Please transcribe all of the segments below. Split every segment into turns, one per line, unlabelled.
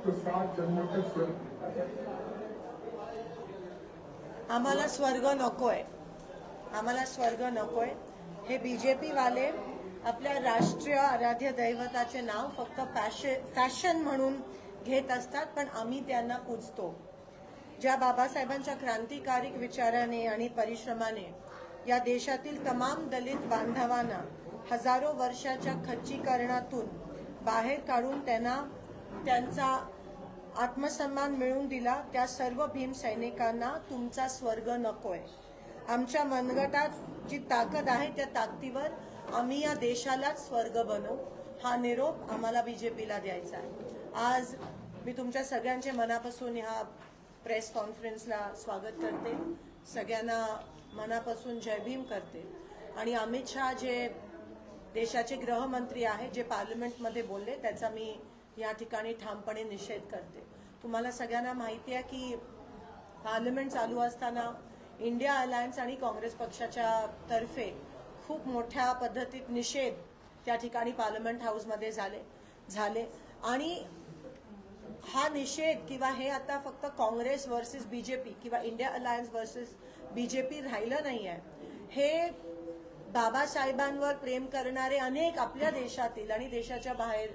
तो 7 जन्मों तक स्वर्ग।
आम्हाला स्वर्ग नकोय, आम्हाला स्वर्ग नकोय। हे बीजेपी वाले आपल्या राष्ट्रीय आराध्य दैवताचे नाव फक्त फॅशन म्हणून घेत असतात, पण आम्ही त्यांना पूजतो। ज्या बाबासाहेबांच्या क्रांतिकारी विचाराने आणि परिश्रमाने या देशातील तमाम दलित बांधवांना हजारो वर्षाच्या खच्चीकरणातून बाहेर काढून त्यांचा आत्मसन्मान मिळवून दिला, त्या सर्व भीम सैनिकांना तुमचा स्वर्ग नकोय। आमच्या मनगटात जी ताकद आहे त्या ताकदीवर आम्ही या देशालाच स्वर्ग बनवू, हा निरोप आम्हाला बीजेपीला द्यायचा आहे। आज मी तुमच्या सगळ्यांचे मनापासून ह्या प्रेस कॉन्फरन्सला स्वागत करते, सगळ्यांना मनापासून जय भीम करते। आणि अमित शहा जे देशाचे गृहमंत्री आहेत, जे पार्लमेंटमध्ये बोलले, त्याचा मी या ठिकाणी ठामपणे निषेध करते। तुम्हाला सगळ्यांना माहिती आहे की पार्लमेंट चालू असताना इंडिया अलायन्स आणि काँग्रेस पक्षाच्या तर्फे खूप मोठ्या पद्धतीत निषेध त्या ठिकाणी पार्लमेंट हाऊसमध्ये झाले आणि हा निषेध किंवा हे आता फक्त काँग्रेस वर्सेस बीजेपी किंवा इंडिया अलायन्स वर्सेस बीजेपी राहिलं नाही आहे। हे बाबासाहेबांवर प्रेम करणारे अनेक आपल्या देशातील आणि देशाच्या बाहेर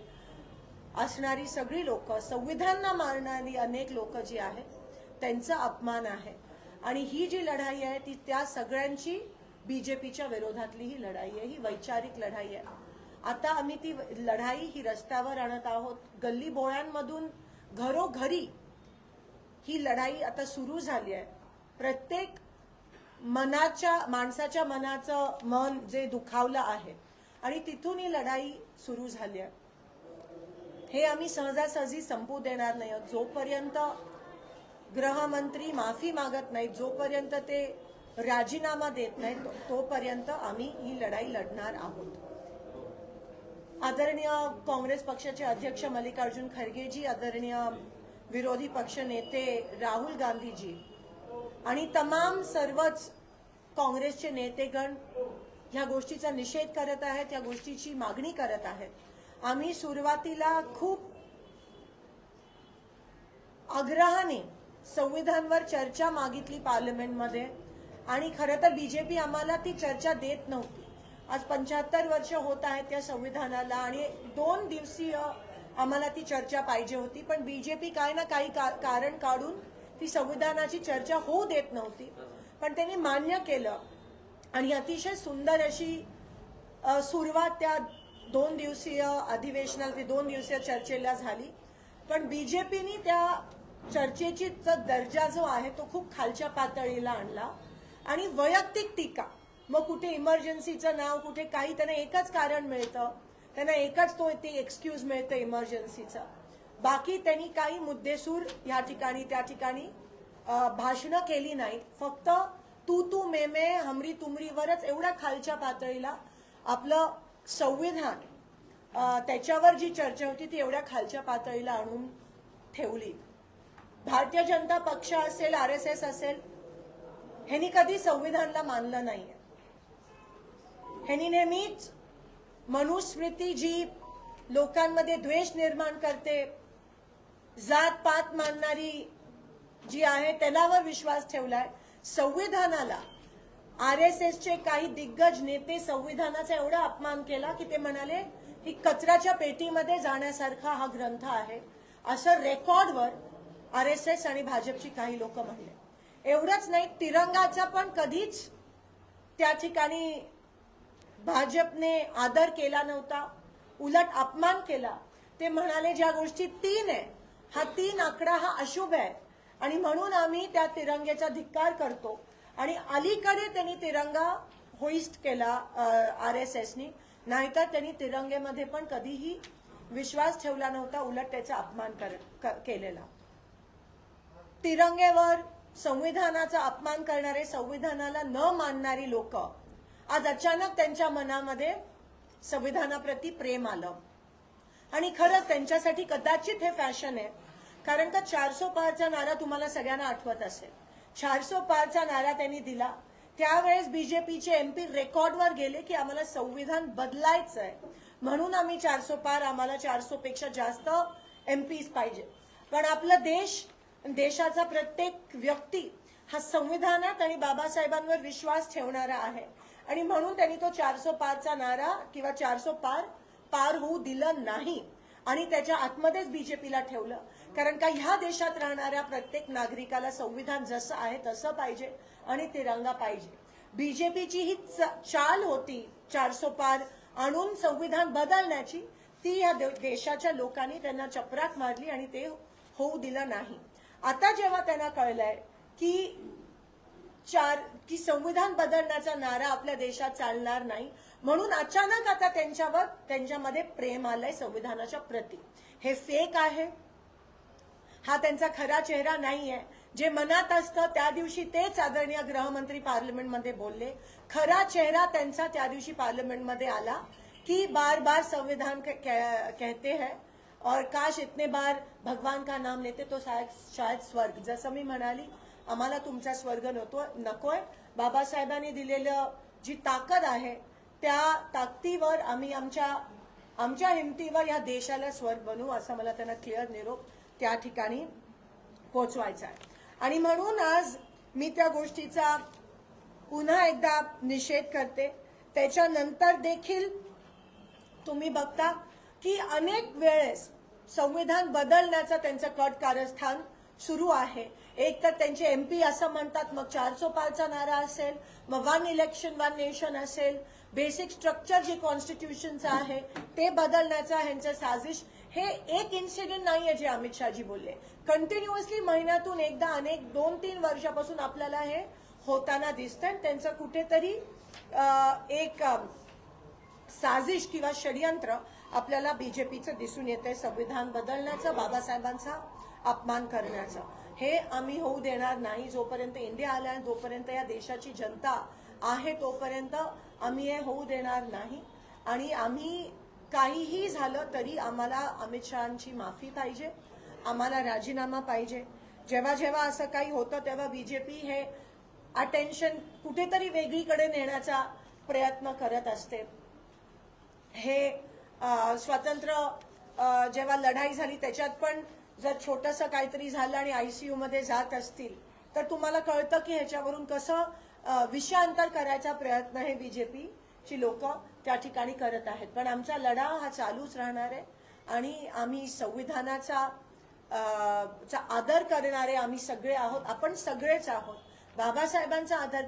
असणारी सगळी लोक, संविधानाला मारणारी अनेक लोक जी आहेत, त्यांचा अपमान आहे। आणि ही जी लढाई आहे ती त्या सगळ्यांची बीजेपीच्या विरोधातली ही लढाई आहे, ही वैचारिक लढाई आहे। आता आम्ही ती लढाई ही रस्त्यावर आणत आहोत, गल्ली बोळ्यांमधून घरोघरी ही लढाई आता सुरू झाली आहे। प्रत्येक माणसाच्या मनाचं मन जे दुखावलं आहे आणि तिथून ही लढाई सुरू झाली आहे। हे आम्ही सहजासहजी संपू देणार नाही। जोपर्यंत गृहमंत्री माफी मागत नाहीत, जोपर्यंत ते राजीनामा देत नाहीत, तोपर्यंत आम्ही ही लढाई लढणार आहोत। आदरणीय काँग्रेस पक्षाचे अध्यक्ष मल्लिकार्जुन खरगेजी, आदरणीय विरोधी पक्ष नेते राहुल गांधीजी आणि तमाम सर्वच काँग्रेसचे नेतेगण ह्या गोष्टीचा निषेध करत आहेत, या गोष्टीची मागणी करत आहेत। आम्ही सुरुवातीला खूप आग्रहाने संविधानावर चर्चा मागितली पार्लमेंटमध्ये आणि खरं तर बीजेपी आम्हाला ती चर्चा देत नव्हती। आज 75 वर्ष होत आहेत त्या संविधानाला आणि 2 दिवसीय आम्हाला ती चर्चा पाहिजे होती, पण बीजेपी काय ना काही कारण काढून ती संविधानाची चर्चा होऊ देत नव्हती। पण त्यांनी मान्य केलं आणि अतिशय सुंदर अशी सुरुवात त्या 2 दिवसीय अधिवेशनाला, 2 दिवसीय चर्चेला झाली। पण बीजेपीने त्या चर्चेची दर्जा जो आहे तो खूप खालच्या पातळीला आणला आणि वैयक्तिक टीका, मग कुठे इमर्जन्सीचं नाव, कुठे काही, त्यांना एकच कारण मिळतं, त्यांना एकच ते एक्सक्यूज मिळतं इमर्जन्सीचं। बाकी त्यांनी काही मुद्देसूर या ठिकाणी त्या ठिकाणी भाषणं केली नाहीत, फक्त तू मे हमरी तुमरीवरच एवढ्या खालच्या पातळीला आपलं संविधान, त्याच्यावर जी चर्चा होती ती एवढ्या खालच्या पातळीला आणून ठेवली। भारतीय जनता पक्ष असेल, RSS असेल, ह्यांनी कधी संविधानाला मानलं नाहीये। ह्यांनी नेहमीच मनुस्मृती जी लोकांमध्ये द्वेष निर्माण करते, जात पात मानणारी जी आहे त्यालावर विश्वास ठेवलाय। संविधानाला RSSचे काही दिग्गज नेते संविधानाचा एवढा अपमान केला की ते म्हणाले की कचऱ्याच्या पेटीमध्ये जाण्यासारखा हा ग्रंथ आहे, असं रेकॉर्डवर RSS आणि भाजपची काही लोक म्हणले। एवढंच नाही, तिरंगाचा पण कधीच त्या ठिकाणी भाजपने आदर केला नव्हता, उलट अपमान केला। ते म्हणाले ज्या गोष्टी 3 आहे, हा 3 आकडा हा अशुभ आहे आणि म्हणून आम्ही त्या तिरंग्याचा धिक्कार करतो। आणि अलीकडे त्यांनी तिरंगा होइस्ट केला RSSनी, नाहीतर त्यांनी तिरंगेमध्ये पण कधीही विश्वास ठेवला नव्हता, उलट त्याचा अपमान केलेला। तिरंगेवर संविधानाचा अपमान करणारे, संविधानाला न मानणारी लोक आज अचानक त्यांच्या मनामध्ये संविधानाप्रती प्रेम आलं आणि खरंच त्यांच्यासाठी कदाचित हे फॅशन आहे। कारण का 400 पारचा नारा तुम्हाला सगळ्यांना आठवत असेल, 400 पारचा नारा त्यांनी दिला त्यावेळेस बीजेपीचे MP रेकॉर्डवर गेले की आम्हाला संविधान बदलायचं आहे, म्हणून आम्ही 400 पार, आम्हाला 400 पेक्षा जास्त MPs पाहिजे। पण आपला देशाचा प्रत्येक व्यक्ती हा संविधानात आणि बाबासाहेबांवर विश्वास ठेवणारा आहे आणि म्हणून त्यांनी तो 400 पारचा नारा किंवा 400 पार होऊ दिलं नाही आणि त्याच्या आतमध्येच बीजेपीला ठेवलं. कारण का ह्या देशात राहणाऱ्या प्रत्येक नागरिकाला संविधान जसं आहे तसं पाहिजे आणि तिरंगा पाहिजे. बीजेपीची ही चाल होती 400 पार आणून संविधान बदलण्याची, ती ह्या देशाच्या लोकांनी त्यांना चपराक मारली आणि ते होऊ दिलं नाही. आता जेव्हा त्यांना कळलंय की संविधान बदलण्याचा नारा आपल्या देशात चालणार नाही, म्हणून अचानक आता त्यांच्यामध्ये प्रेम आलंय संविधानाच्या प्रती. हे फेक आहे, हा त्यांचा खरा चेहरा नाहीये. जे मनात असतं त्या दिवशी तेच आदरणीय गृहमंत्री पार्लिमेंटमध्ये बोलले. खरा चेहरा त्यांचा त्या दिवशी पार्लिमेंटमध्ये आला की बार बार संविधान कहते हैं और काश इतने बार भगवान का नाम लेते तो शायद स्वर्ग. जसं मी म्हणाली, आम्हाला तुमचा स्वर्ग नकोय. बाबासाहेबांनी दिलेलं जी ताकद आहे त्या ताकदीवर आम्ही आमच्या हिमतीवर या देशाला स्वर्ग बनवू, असं मला त्यांना क्लिअर निरोप त्या ठिकाणी पोचवायचा आहे. आणि म्हणून आज मी त्या गोष्टीचा पुन्हा एकदा निषेध करते. त्याच्यानंतर देखील तुम्ही बघता की अनेक वेळेस संविधान बदलण्याचं त्यांचं कट कारस्थान सुरू आहे. एक तर त्यांचे एमपी असं म्हणतात, मग 400 पारचा नारा असेल, मग 1 इलेक्शन 1 नेशन असेल, बेसिक स्ट्रक्चर जे कॉन्स्टिट्यूशनचं आहे ते बदलण्याचा ह्यांचं साजिश. हे एक इन्सिडेंट नाहीये जे अमित शहाजी बोलले. कंटिन्युअसली महिन्यातून एकदा अनेक 2-3 वर्षापासून आपल्याला हे होताना दिसतंय. त्यांचं कुठेतरी एक साजिश किंवा षडयंत्र आपल्याला बीजेपीचं दिसून येतंय संविधान बदलण्याचं, बाबासाहेबांचा अपमान करण्याचं. हे आम्ही होऊ देणार नाही. जोपर्यंत इंडिया आलाय, जोपर्यंत या देशाची जनता आहे, तोपर्यंत आम्ही हे होऊ देणार नाही. आणि आम्ही काहीही झालं तरी आम्हाला अमित शहांची माफी पाहिजे, आम्हाला राजीनामा पाहिजे. जेव्हा जेव्हा असं काही होतं तेव्हा बीजेपी हे अटेन्शन कुठेतरी वेगळीकडे नेण्याचा प्रयत्न करत असते. हे स्वतंत्र जेव्हा लढाई झाली त्याच्यात पण जर छोटंसं काहीतरी झालं आणि आयसीयू मध्ये जात असतील तर तुम्हाला कळतं की ह्याच्यावरून कसं विषयांतर करायचा प्रयत्न हे बीजेपीची लोक त्या ठिकाणी करत आहेत. पण आमचा लढा हा चालूच राहणार आहे आणि आम्ही संविधानाचा आदर करणारे आम्ही सगळे आहोत. आपण सगळेच आहोत. बाबासाहेबांचा आदर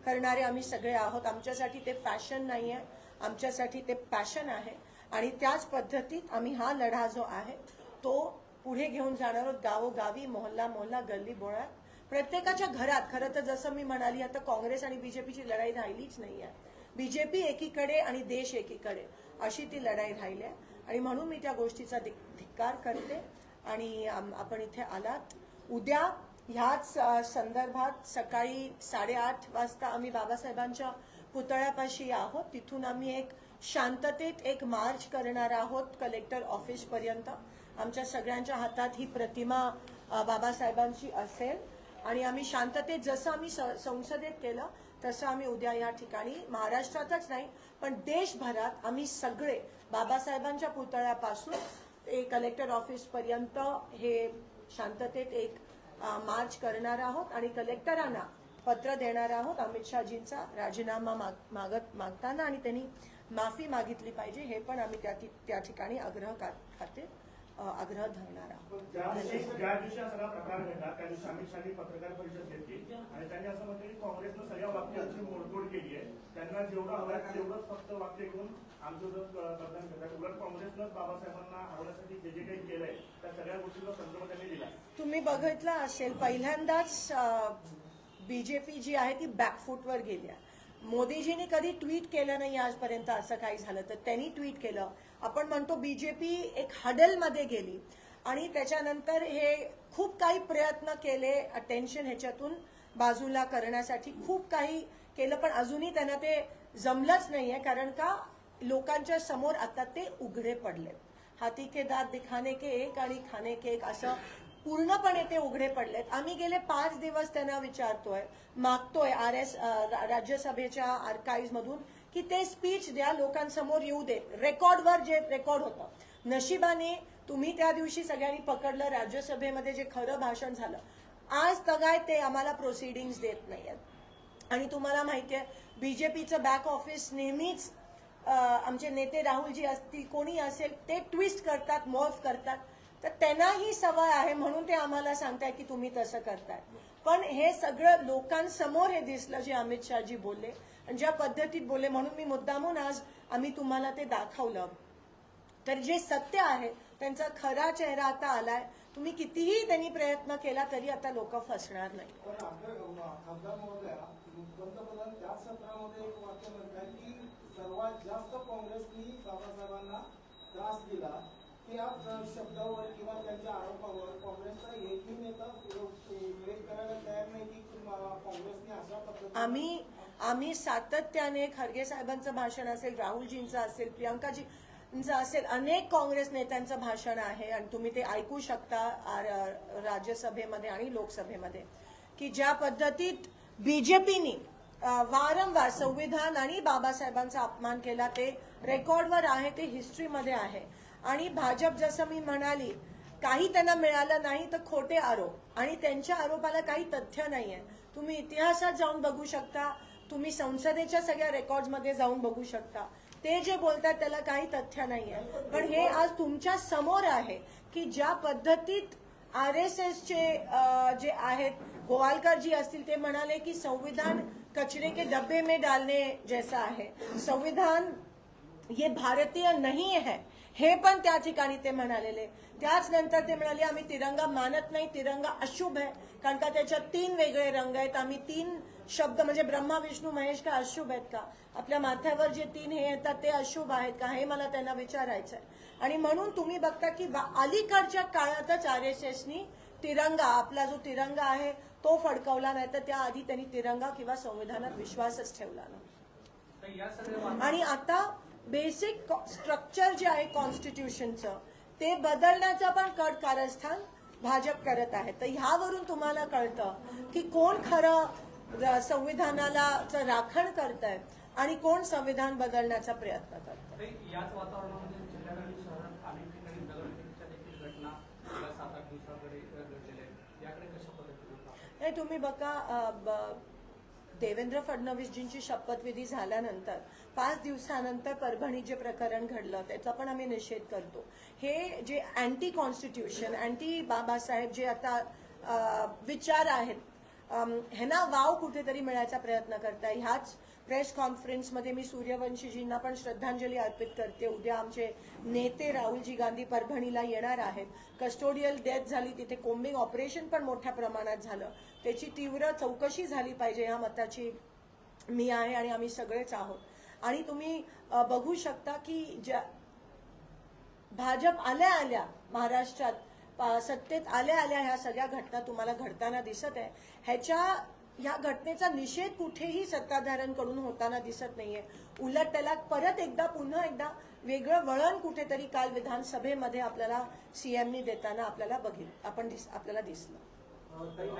करणारे आम्ही सगळे आहोत. आमच्यासाठी ते फॅशन नाही आहे, आमच्यासाठी ते पॅशन आहे. आणि त्याच पद्धतीत आम्ही हा लढा जो आहे तो पुढे घेऊन जाणार आहोत. गावोगावी, मोहल्ला, गल्ली बोळात, प्रत्येकाच्या घरात. खरं तर जसं मी म्हणाली, आता काँग्रेस आणि बीजेपीची लढाई राहिलीच नाही आहे. बीजेपी एकीकडे आणि देश एकीकडे अशी ती लढाई राहिली आहे. आणि म्हणून मी त्या गोष्टीचा धिक्कार करते. आणि आपण इथे आलात. उद्या ह्याच संदर्भात सकाळी 8:30 वाजता आम्ही बाबासाहेबांच्या पुतळ्यापाशी आहोत. तिथून आम्ही एक शांततेत एक मार्च करणार आहोत कलेक्टर ऑफिस पर्यंत. आमच्या सगळ्यांच्या हातात ही प्रतिमा बाबासाहेबांची असेल आणि आम्ही शांततेत जसं आम्ही संसदेत केलं तसं आम्ही उद्या या ठिकाणी महाराष्ट्रातच नाही पण देशभरात आम्ही सगळे बाबासाहेबांच्या पुतळ्यापासून कलेक्टर ऑफिस पर्यंत हे शांततेत एक मार्च करणार आहोत आणि कलेक्टरांना पत्र देणार आहोत अमित शहाजींचा राजीनामा मागताना आणि त्यांनी माफी मागितली पाहिजे. हे पण आम्ही त्या ठिकाणी आग्रह धरणार आहोत.
ज्या दिवशी हा सगळा प्रकार घडला त्या दिवशी अमित शहानी पत्रकार परिषद घेतली आणि त्यांनी असं म्हटलं की काँग्रेसनं सगळ्या वाक्यांची मोडतोड केली आहे. त्यांना जेवढं हवं तेवढंच फक्त वाक्य घेऊन आमचं मतदान करतात. उलट काँग्रेसनं बाबासाहेबांना हरवण्यासाठी जे काही केलंय त्या सगळ्या गोष्टीचा संदर्भ त्यांनी दिला.
तुम्ही बघितलं असेल, पहिल्यांदाच बीजेपी जी आहे ती बॅकफूटवर गेली आहे. मोदीजींनी कधी ट्विट केलं नाही आजपर्यंत असं काही झालं तर त्यांनी ट्विट केलं. आपण म्हणतो बीजेपी एक हडलमध्ये गेली आणि त्याच्यानंतर हे खूप काही प्रयत्न केले अटेन्शन ह्याच्यातून बाजूला करण्यासाठी, खूप काही केलं पण अजूनही त्यांना ते जमलंच नाहीये. कारण का लोकांच्या समोर आता ते उघडे पडले. हाथी के दात दिखाने के एक आणि खाने के एक असं पूर्णपणे ते उघडे पडलेत. आम्ही गेले 5 दिवस त्यांना मागतोय राज्यसभेच्या आर्काइव्ह मधून की ते स्पीच द्या, लोकांसमोर येऊ दे, रेकॉर्डवर जे रेकॉर्ड होतं. नशिबाने तुम्ही त्या दिवशी सगळ्यांनी पकडलं राज्यसभेमध्ये जे खरं भाषण झालं, आज तगाय ते आम्हाला प्रोसिडिंग्स देत नाहीयेत. आणि तुम्हाला माहितीये बीजेपीचं बॅक ऑफिस नेहमीच आमचे नेते राहुलजी असतील कोणी असेल ते ट्विस्ट करतात, मॉर्फ करतात. तर त्यांनाही सवय आहे म्हणून ते आम्हाला सांगताय की तुम्ही तसं करताय. पण हे सगळं लोकांसमोर हे दिसलं जे अमित शहाजी बोलले आणि ज्या पद्धतीत बोलले, म्हणून मी मुद्दामून आज आम्ही तुम्हाला ते दाखवलं. तर जे सत्य आहे त्यांचा खरा चेहरा आता आलाय. तुम्ही कितीही त्यांनी प्रयत्न केला तरी आता लोक फसणार नाही.
पण खासदार महोदया, पंतप्रधान त्याच सत्रामध्ये एक वाक्य म्हणतात की सर्वात जास्त काँग्रेसनी बाबासाहेबांना त्रास दिला. त्या शब्दावर किंवा त्यांच्या आरोपावर काँग्रेसचा एकही नेता उल्लेख करायला तयार नाही की काँग्रेसने अशा पद्धतीने
आम्ही सातत्याने खरगे साहेबांचं भाषण असेल, राहुलजींचं असेल, प्रियंकाजींचं असेल, अनेक काँग्रेस नेत्यांचं भाषण आहे आणि तुम्ही ते ऐकू शकता राज्यसभेमध्ये आणि लोकसभेमध्ये की ज्या पद्धतीत बीजेपीनी वारंवार संविधान आणि बाबासाहेबांचा अपमान केला. ते रेकॉर्डवर आहे, ते हिस्ट्रीमध्ये आहे. आणि भाजप जसं मी म्हणाली काही त्यांना मिळालं नाही तर खोटे आरोप आणि त्यांच्या आरोपाला काही तथ्य नाहीये. तुम्ही इतिहासात जाऊन बघू शकता, तुम्ही संसदेच्या सगळ्या रेकॉर्ड्समध्ये जाऊन बघू शकता. ते जे बोलतात त्याला काही तथ्य नाहीये. पण हे आज तुमच्या समोर आहे की ज्या पद्धतीत RSSचे जे आहेत गोवालकर जी असतील ते म्हणाले की संविधान कचरे के डब्बे में डालने जैसा आहे, संविधान ये भारतीय नहीं है, हे पण त्या ठिकाणी ते म्हणालेले. त्याच नंतर ते म्हणाले आम्ही तिरंगा मानत नाही, तिरंगा अशुभ आहे कारण का त्याच्यात 3 वेगळे रंग आहेत. आम्ही 3 शब्द म्हणजे ब्रह्मा विष्णू महेश का अशुभ आहेत का? आपल्या माथ्यावर जे 3 हे येतात ते अशुभ आहेत का? हे मला त्यांना विचारायचं आहे. आणि म्हणून तुम्ही बघता की अलीकडच्या काळातच RSSनी तिरंगा, आपला जो तिरंगा आहे तो फडकवला, नाही तर त्याआधी त्यांनी तिरंगा किंवा संविधानात विश्वासच ठेवला नाही. आणि आता बेसिक स्ट्रक्चर जे आहे कॉन्स्टिट्यूशनचं ते बदलण्याचं पण कारस्थान भाजप करत आहे. तर ह्यावरून तुम्हाला कळतं की कोण खरं संविधानाला राखण करतंय आणि कोण संविधान बदलण्याचा प्रयत्न करतंय.
याच वातावरणामध्ये जिल्ह्यात आणि शहरात अनेक ठिकाणी दगडफेकीच्या देखील घटना 7-8 दिवसाकडे घडलेल्या आहेत. याकडे कशा पद्धतीने
नाही तुम्ही बघा, देवेंद्र फडणवीसजींची शपथविधी झाल्यानंतर 5 दिवसानंतर परभणी जे प्रकरण घडलं त्याचा पण आम्ही निषेध करतो. हे जे अँटी कॉन्स्टिट्यूशन, अँटी बाबासाहेब जे आता विचार आहेत ह्यांना वाव कुठेतरी मिळायचा प्रयत्न करताय. ह्याच प्रेस कॉन्फरन्समध्ये मी सूर्यवंशीजींना पण श्रद्धांजली अर्पित करते. उद्या आमचे नेते राहुलजी गांधी परभणीला येणार आहेत. कस्टोडियल डेथ झाली, तिथे कोम्बिंग ऑपरेशन पण मोठ्या प्रमाणात झालं. त्याची तीव्र चौकशी झाली पाहिजे ह्या मताची मी आहे आणि आम्ही सगळेच आहोत. आणि तुम्ही बघू शकता की ज्या भाजप आल्या महाराष्ट्रात सत्तेत आल्या ह्या सगळ्या घटना तुम्हाला घडताना दिसत आहे. ह्या घटनेचा निषेध कुठेही सत्ताधाऱ्यांकडून होताना दिसत नाहीये. उलट त्याला पुन्हा एकदा वेगळं वळण कुठेतरी काल विधानसभेमध्ये आपल्याला सीएमनी देताना आपल्याला दिसलं.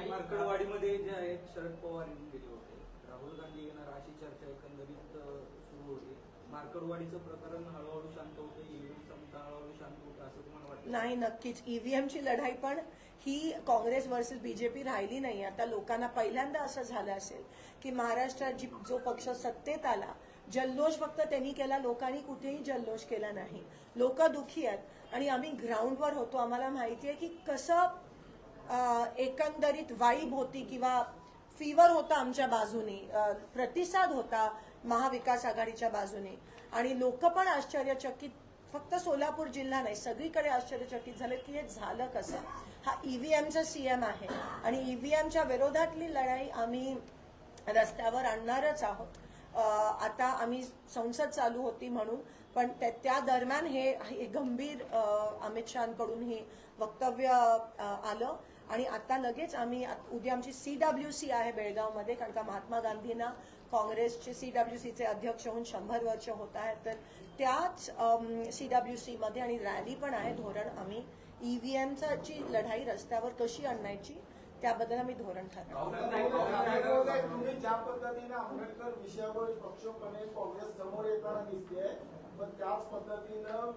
मार्कडवाडीमध्ये जे आहेत शरद पवार येऊन गेले होते, राहुल गांधी येणार अशी चर्चा एकंदरीत सुरू होती. मार्कडवाडीचं प्रकरण हळूहळू शांत होतं, ईव्हीएमचा मुद्दा हळूहळू शांत होतं असं तुम्हाला वाटतं?
नाही, नक्कीच ईव्हीएमची लढाई पण ही काँग्रेस वर्सेस बीजेपी राहिली नाही. आता लोकांना पहिल्यांदा असं झालं असेल की महाराष्ट्रात जो पक्ष सत्तेत आला जल्लोष फक्त त्यांनी केला, लोकांनी कुठेही जल्लोष केला नाही. लोक दुःखी आहेत आणि आम्ही ग्राउंडवर होतो. आम्हाला माहिती आहे की कसं एकंदरीत वाईब होती किंवा फीवर होता आमच्या बाजूने, प्रतिसाद होता महाविकास आघाडीच्या बाजूने. आणि लोक पण आश्चर्यचकित, फक्त सोलापूर जिल्हा नाही सगळीकडे आश्चर्यचकित झाले की हे झालं कसं. हा ईव्हीएमचा सीएम आहे आणि ईव्हीएमच्या विरोधातली लढाई आम्ही रस्त्यावर आणणारच आहोत. आता आम्ही संसद चालू होती म्हणून, पण त्या दरम्यान हे गंभीर अमित शहाकडून हे वक्तव्य आलं. आणि आता लगेच उद्या आमची CWC आहे बेळगावमध्ये, कारण का महात्मा गांधींना काँग्रेसचे CWCचे अध्यक्ष होऊन 100 वर्ष होत आहेत. तर त्याच CWC मध्ये आणि रॅली पण आहे. धोरण आम्ही ईव्हीएमची लढाई रस्त्यावर कशी आणायची त्याबद्दल आम्ही धोरण ठरवलं.
तुम्ही ज्या पद्धतीने आंबेडकर विषयावर पक्षपणे काँग्रेस समोर येताना दिसते पण त्याच पद्धतीनं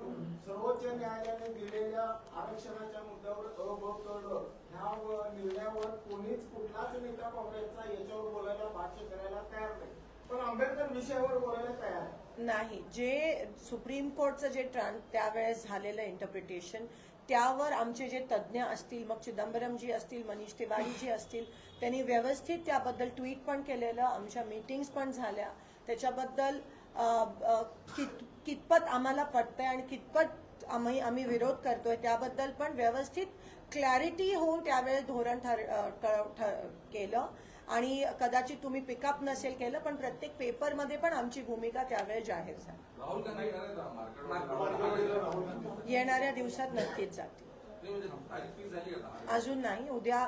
सर्वोच्च न्यायालयाने दिलेल्या आरक्षणाच्या मुद्द्यावर अ ब क ड ह्या निर्णयावर कोणीच कुठलाच नेता काँग्रेसचा याच्यावर बोलायला भाष्य करायला तयार नाही, पण आंबेडकर विषयावर बोलायला तयार आहे.
नाही, जे सुप्रीम कोर्टचं जे त्यावेळेस झालेलं इंटरप्रिटेशन त्यावर आमचे जे तज्ज्ञ असतील, मग चिदंबरमजी असतील, मनीष तिवारीजी असतील, त्यांनी व्यवस्थित त्याबद्दल ट्विट पण केलेलं, आमच्या मीटिंग्स पण झाल्या. त्याच्याबद्दल कितपत आम्हाला पटतंय आणि कितपत आम्ही विरोध करतोय त्याबद्दल पण व्यवस्थित क्लॅरिटी होऊन त्यावेळेस धोरण केलं. आणि कदाचित तुम्ही पिकअप नसेल केलं, पण प्रत्येक पेपरमध्ये पण आमची भूमिका त्यावेळेस जाहीर झाली.
राहुल गांधी येणार आहेत
येणाऱ्या दिवसात नक्कीच जातील. अजून नाही, उद्या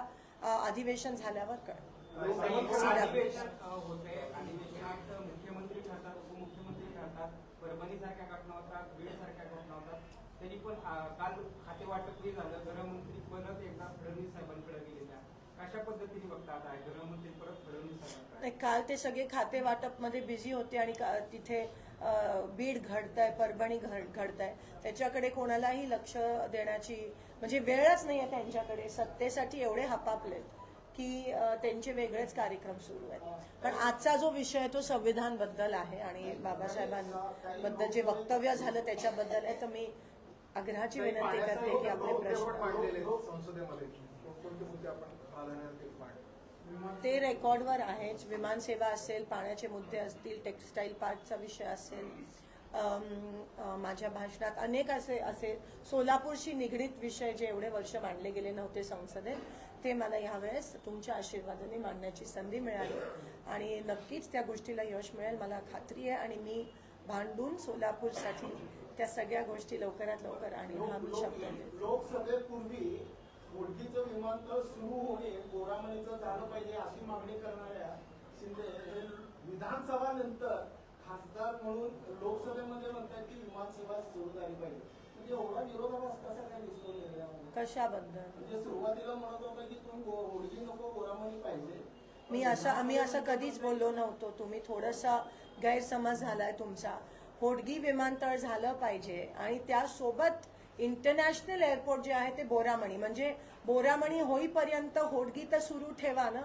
अधिवेशन झाल्यावर कळेल.
अधिवेशन होते, अधिवेशनात मुख्यमंत्री ठरतात, उपमुख्यमंत्री ठरतात, परभणी सारख्या घटना होतात, बीड सारख्या घटना होतात. तरी पण काल खाते वाटपही झालं, गृहमंत्री परत एकदा फडणवीस साहेबांकडे गेलेल्या. कशा पद्धतीने बघतात आहे गृहमंत्री परत फडणवीस साहेबांकडे?
नाही, काल ते सगळे खाते वाटप मध्ये बिझी होते आणि तिथे बीड घडतंय, परभणी घडतंय, त्याच्याकडे कोणालाही लक्ष देण्याची म्हणजे वेळच नाहीये त्यांच्याकडे. सत्तेसाठी एवढे हपापलेत की त्यांचे वेगळेच कार्यक्रम सुरू आहेत. पण आजचा जो विषय आहे तो संविधान बद्दल आहे आणि बाबासाहेबांबद्दल जे वक्तव्य झालं त्याच्याबद्दल आहे. तर मी आग्रहाची विनंती करते की आपले प्रश्न ते रेकॉर्डवर आहेच. विमानसेवा असेल, पाण्याचे मुद्दे असतील, टेक्स्टाईल पार्कचा विषय असेल, माझ्या भाषणात अनेक असे सोलापूरशी निगडीत विषय जे एवढे वर्ष मांडले गेले नव्हते संसदेत, ते मला यावेळेस तुमच्या आशीर्वादाने मांडण्याची संधी मिळाली आणि नक्कीच त्या गोष्टीला यश मिळेल मला खात्री आहे. आणि मी भांडून सोलापूरसाठी त्या सगळ्या गोष्टी लवकरात लवकर आणि हा मी शब्द देते.
लोकसभेपूर्वी होडकीचं विमानतळ सुरू होणे गोरामणीचं झालं पाहिजे अशी मागणी करणाऱ्या शिंदे हे विधानसभा नंतर खासदार म्हणून लोकसभेमध्ये म्हणतात की विमानसेवा सुरू झाली पाहिजे. म्हणजे एवढा विरोधाभास कसा काय दिसतो निर्णयामध्ये?
कशाबद्दल?
म्हणजे सुरुवातीला म्हणत होता की तुम्ही होडकी नको गोरामणी पाहिजे.
आम्ही असं कधीच बोललो नव्हतो. तुम्ही थोडासा गैरसमज झालाय तुमचा. होडगी विमानतळ झालं पाहिजे आणि त्यासोबत इंटरनॅशनल एअरपोर्ट जे आहे ते बोरामणी, म्हणजे बोरामणी होईपर्यंत होडगी तर सुरू ठेवा ना.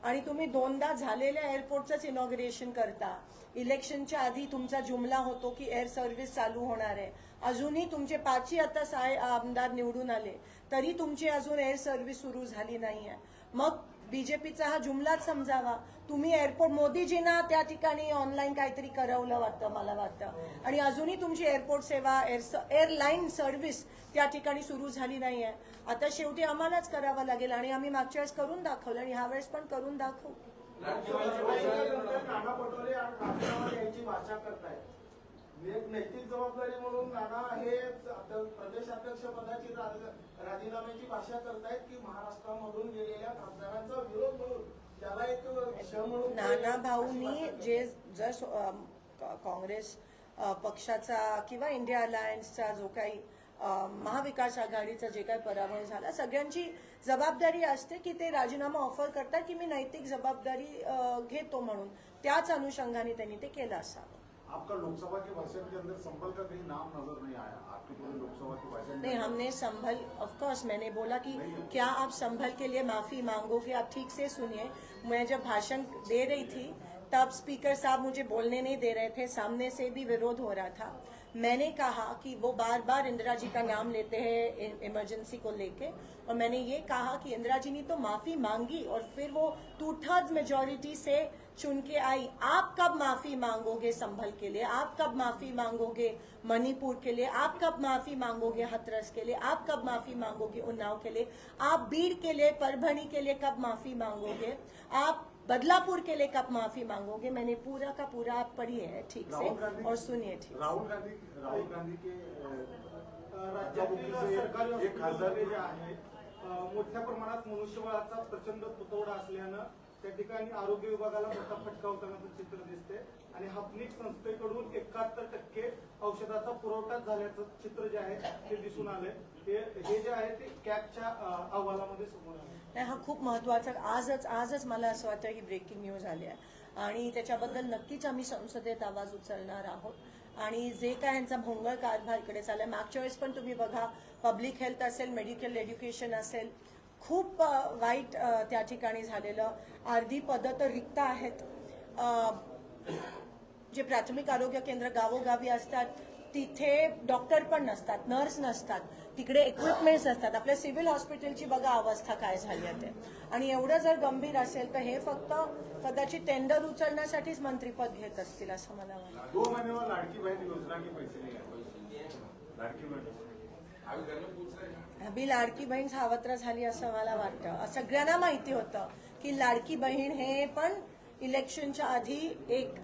आणि तुम्ही दोनदा झालेल्या एअरपोर्टचंच इनॉग्रेशन करता. इलेक्शनच्या आधी तुमचा जुमला होतो की एअर सर्व्हिस चालू होणार आहे. अजूनही तुमचे 5 आता आमदार निवडून आले तरी तुमची अजून एअर सर्व्हिस सुरू झाली नाहीये. मग बीजेपीचा हा जुमलाच समजावा. तुम्ही एअरपोर्ट मोदीजींना त्या ठिकाणी ऑनलाईन काहीतरी करवलं वाटतं मला वाटतं, आणि अजूनही तुमची एअरपोर्ट सेवा एअरलाईन सर्व्हिस त्या ठिकाणी सुरू झाली नाहीये. आता शेवटी आम्हालाच करावं लागेल आणि आम्ही मागच्या वेळेस करून दाखवलं आणि ह्या वेळेस पण करून दाखवू.
नाना पटोले राजीनामा द्यायची भाषा करतायत. एक नैतिक जबाबदारी म्हणून नाना हे प्रदेशाध्यक्ष पदाची राजीनाम्याची भाषा करतायत की महाराष्ट्रामधून गेलेल्या खासदारांचा विरोध म्हणून त्याला एक क्षण म्हणून
नाना भाऊंनी जर काँग्रेस पक्षाचा किंवा इंडिया अलायन्सचा जो काही महाविकास आघाडीचा जे काही पराभव झाला, सगळ्यांची जबाबदारी असते की ते राजीनामा ऑफर करतात की मी नैतिक जबाबदारी घेतो म्हणून. त्याच अनुषंगाने त्यांनी ते केलं असावं.
आपका लोकसभा के भाषण के अंदर संभल का कहीं नाम नजर नहीं आया आपके पूरे लोकसभा के भाषण
नहीं, हमने संभल, ऑफ कोर्स मैंने बोला कि क्या आप संभल के लिए माफी मांगोगे? आप ठीक से सुनिए. मैं जब भाषण दे रही थी तब स्पीकर साहब मुझे बोलने नहीं दे रहे थे, सामने से भी विरोध हो रहा था. मैंने कहा कि वो बार बार इंदिरा जी का नाम लेते हैं इमरजेंसी को लेके, और मैंने ये कहा कि इंदिरा जी ने तो माफी मांगी और फिर वो 2/3 मेजॉरिटी से चुन के आई. आप कब माफी मांगोगे संभल के लिए? आप कब माफी मांगोगे मणिपुर के लिए? आप कब माफी मांगोगे हाथरस के लिए? आप कब माफी मांगोगे उन्नाव के लिए? आप बीड़ के लिए, परभणी के लिए कब माफी मांगोगे? आप बदलापुर के लिए कब माफी मांगोगे? मैंने पूरा का पूरा आप पढ़िए ठीक से और सुनिए ठीक से.
राहुल गांधी के
राज्यातील सरकारी
एक खासदार
जे आहे मोठ्या प्रमाणात मनुष्यबळाचा प्रचंड तुटवडा असल्यानं त्या ठिकाणी आरोग्य विभागाला मोठा फटका होतानाचं चित्र दिसते आणि हापनिक संस्थेकडून 71% औषधाचा पुरवठा झाल्याचं चित्र जे आहे ते दिसून आले. हे जे आहे ते कॅगच्या अहवालामध्ये समोर आले.
नाही, हा खूप महत्वाचा आजच मला असं वाटतं ही ब्रेकिंग न्यूज आली आहे आणि त्याच्याबद्दल नक्कीच आम्ही संसदेत आवाज उचलणार आहोत. आणि जे काय ह्यांचा भोंगळ कारभार इकडे चाललाय, मागच्या वेळेस पण तुम्ही बघा, पब्लिक हेल्थ असेल, मेडिकल एज्युकेशन असेल, खूप वाईट त्या ठिकाणी झालेलं. अर्धी पदं तर रिक्त आहेत. जे प्राथमिक आरोग्य केंद्र गावोगावी असतात तिथे डॉक्टर पण नसतात, नर्स नसतात, तिकडे इक्विपमेंट्स असतात. आपल्या सिव्हिल हॉस्पिटलची बघा अवस्था काय झाली आहे. आणि एवढं जर गंभीर असेल तर हे फक्त कदाचित टेंडर उचलण्यासाठीच मंत्रीपद घेत असतील असं मला वाटतं.
2 महीने में लाड़की बहन योजना के पैसे नहीं आए. लाड़की बहन
अभी लाडकी बहीण सावत्र झाली असं मला वाटतं. सगळ्यांना माहिती होतं की लाडकी बहीण हे पण इलेक्शनच्या आधी एक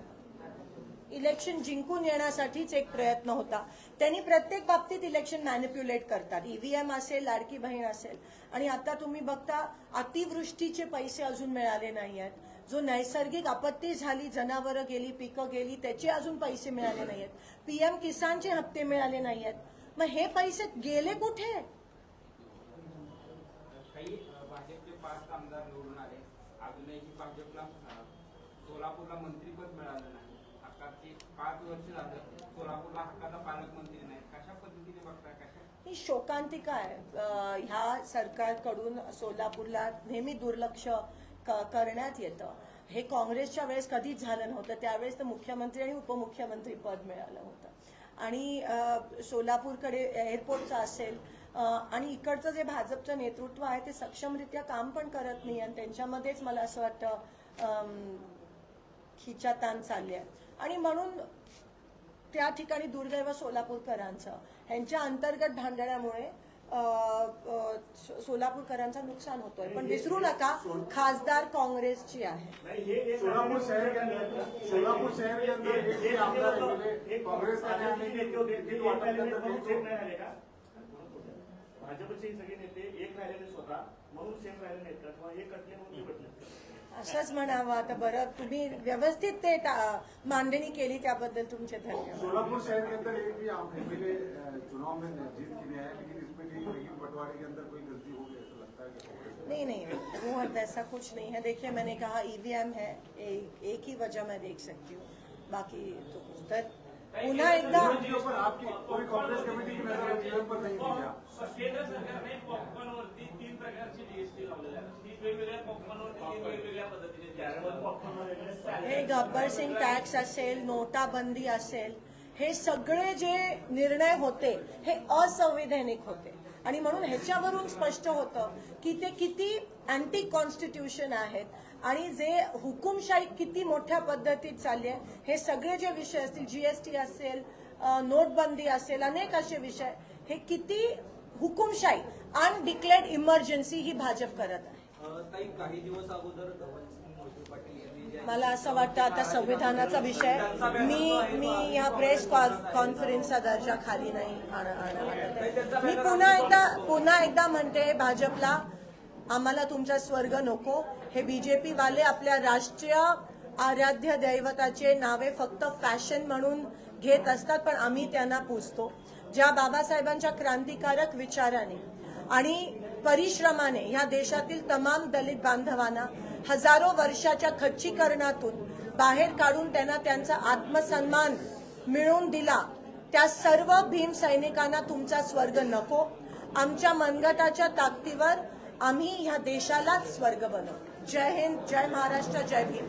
इलेक्शन जिंकून येण्यासाठीच एक प्रयत्न होता. त्यांनी प्रत्येक बाबतीत इलेक्शन मॅनिप्युलेट करतात. ईव्हीएम असेल, लाडकी बहीण असेल. आणि आता तुम्ही बघता अतिवृष्टीचे पैसे अजून मिळाले नाही आहेत. जो नैसर्गिक आपत्ती झाली, जनावरं गेली, पिकं गेली, त्याचे अजून पैसे मिळाले नाही आहेत. पीएम किसानचे हप्ते मिळाले नाही आहेत. मग हे पैसे गेले कुठे?
काही भाजपचे 5 आमदार निवडून आले, अजूनही भाजपला सोलापूरला मंत्रीपद मिळालं नाही. हक्काची 5 वर्ष झालं सोलापूरला हक्काचा पालकमंत्री नाही. कशा पद्धतीने बघता?
ही शोकांतिका आहे. ह्या सरकारकडून सोलापूरला नेहमी दुर्लक्ष करण्यात येतं. हे काँग्रेसच्या वेळेस कधीच झालं नव्हतं. त्यावेळेस तर मुख्यमंत्री आणि उपमुख्यमंत्री पद मिळालं होतं. आणि सोलापूरकडे एअरपोर्टचं असेल आणि इकडचं जे भाजपचं नेतृत्व आहे ते सक्षमरित्या काम पण करत नाही. आणि त्यांच्यामध्येच मला असं वाटतं खिचाताण चालली आहे. आणि म्हणून त्या ठिकाणी दुर्दैव सोलापूरकरांचं ह्यांच्या अंतर्गत भांडणामुळे सोलापूरकरांचं नुकसान होतोय. पण विसरू नका, खासदार काँग्रेसची आहे.
सोलापुर शहर के अंदर एक आमदार कांग्रेस
भाजपचे सगळे नेते एक राहिलेले स्वतः म्हणून सेम राहिले नाहीत का, किंवा एक असले म्हणून ते बदले?
असंच म्हणावं. आता बरं, तुम्ही व्यवस्थित ते मांडणी केली त्याबद्दल तुमचे धन्यवाद.
सोलापुर शहर के अंदर एक भी एमएलए चुनाव में जीत के लिए आया, लेकिन इसमें लेकिन बंटवारे के अंदर कोई गलती हो गई ऐसा लगता है कि
नहीं, वो ऐसा कुछ नहीं है. देखिए, मैंने कहा ईवीएम है, एक ही वजह मैं देख सकती हूँ, बाकी तो कुछ. तर पुन्हा एकदा
आपकी कोई कांग्रेस कमेटी की नजर जीवन पर नहीं थी क्या?
केंद्र सरकारने पॉपकॉर्नवरती 3 प्रकारची जीएसटी लावलेली आहे. 3 वेगवेगळ्या पॉपकॉर्नवरती 3 वेगवेगळ्या पद्धतीने
हे गब्बर सिंग टॅक्स असेल, नोटाबंदी असेल, हे सगळे जे निर्णय होते हे असंवैधानिक होते. आणि म्हणून ह्याच्यावरून स्पष्ट होतं की ते किती अँटी कॉन्स्टिट्यूशन आहेत. आणि जे हुकुमशाही किती मोठ्या पद्धतीत चालली आहे. हे सगळे जे विषय असतील, जीएसटी असेल, नोटबंदी असेल, अनेक असे विषय, हे किती हुकुमशाही, अनडिक्लेअर्ड इमर्जन्सी ही भाजप करत आहे.
ताई, काही दिवस अगोदर मोहिते पाटील यांनी
मला असं वाटतं आता संविधानाचा विषय मी या प्रेस कॉन्फरन्सचा दर्जा खाली नाही आणत. मी पुन्हा एकदा म्हणते भाजपला, आम्हाला तुमचा स्वर्ग नको. हे बीजेपी वाले आपल्या राष्ट्रीय आराध्य दैवताचे नावे फक्त फॅशन म्हणून घेत असतात, पण आम्ही त्यांना पूजतो. ज्या बाबासाहेबांच्या क्रांतिकारक विचाराने आणि परिश्रमाने ह्या देशातील तमाम दलित बांधवांना हजारो वर्षाच्या खच्चीकरणातून बाहेर काढून त्यांना त्यांचा आत्मसन्मान मिळवून दिला, त्या सर्व भीम सैनिकांना तुमचा स्वर्ग नको. आमच्या मनगटाच्या ताकदीवर आम्ही ह्या देशालाच स्वर्ग बनवू. जय हिंद, जय महाराष्ट्र, जय भीम.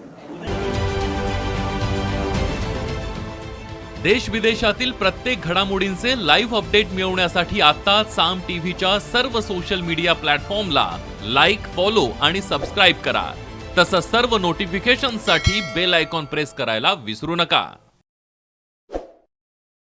देश विदेशातील प्रत्येक घडामोडींचे लाईव्ह अपडेट मिळवण्यासाठी आता साम टीव्हीच्या सर्व सोशल मीडिया प्लॅटफॉर्मला लाईक, फॉलो आणि सबस्क्राईब करा. तसंच सर्व नोटिफिकेशनसाठी बेल आयकॉन प्रेस करायला विसरू नका.